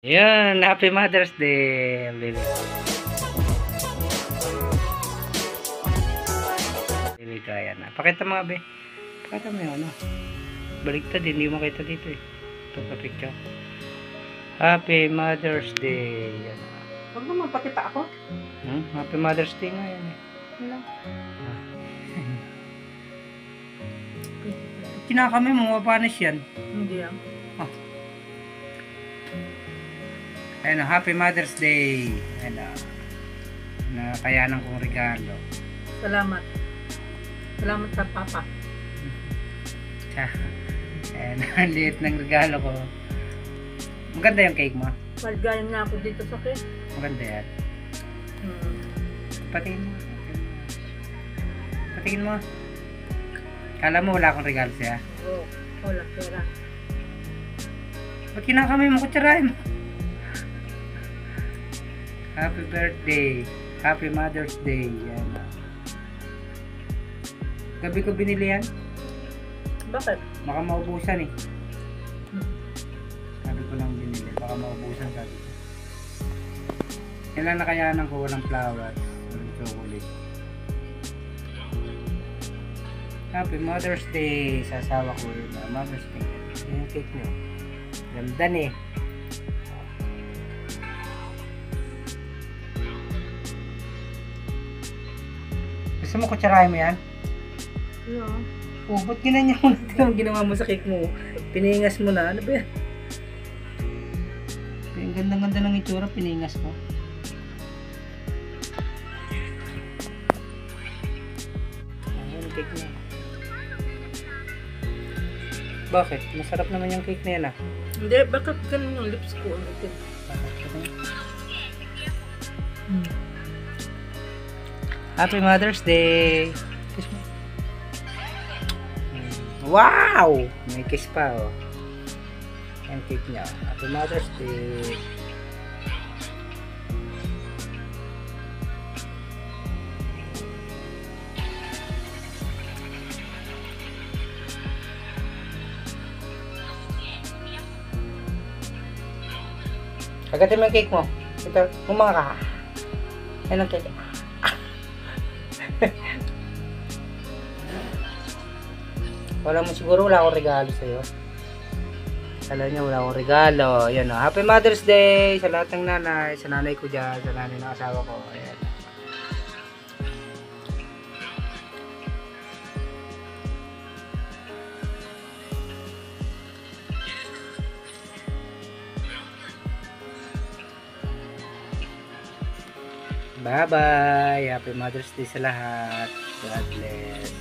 Ayan, Happy Mother's Day, baby. Baby ko, ayan. Pakita mo, be. Pakita mo yung ano. Baliktad, hindi mo makita dito eh. Ito pa picture. Happy Mother's Day. Ayan. Huwag naman pakita ako. Happy Mother's Day nga yan eh. Wala. Kinakami mo, mapanis yan. Hindi yan. Ayan, Happy Mother's Day. Ayan, nakayanan kong regalo. Salamat. Salamat sa papa. Ayan, ang liit ng regalo ko. Maganda yung cake mo. Malgayan na ako dito sa cake. Maganda yan. Patingin mo. Patingin mo. Kala mo wala akong regalo siya. Oo. Wala pera. Ba't kinakamay mo, kutsarahin mo? Happy birthday. Happy Mother's Day. Yan. Gabi ko binili yan. Bakit? Baka maubusan eh. Sabi ko lang binili. Baka maubusan sabi ko. Yan lang nakayanan ko. Walang flowers. Walang chocolate. Happy Mother's Day. Sa asawa ko yun. Mother's Day. Yan yung cake nyo. Ganda eh. Gusto mo kutsarahin mo yan? Yeah. Oh, ba't ginanya mo natin ang ginawa mo sa cake mo? Piningas mo na. Ano ba yan? Ang ganda-ganda ng itsura, piningas mo. Ayan ang cake niya. Bakit? Masarap naman yung cake na yan ah. Hindi, bakit ganun yung lips ko? Happy Mother's Day! Kiss mo. Wow! May kiss pa oh. Ang cake niya. Happy Mother's Day! Kagatin mo yung cake mo. Ito, kumanga ka. Yan ang cake. Wala mo siguro, wala akong regalo sa'yo. Alam niya, wala akong regalo. Ayan o. Happy Mother's Day sa lahat ng nanay. Sa nanay ko dyan. Sa nanay ng asawa ko. Ayan. Bye-bye. Happy Mother's Day sa lahat. God bless.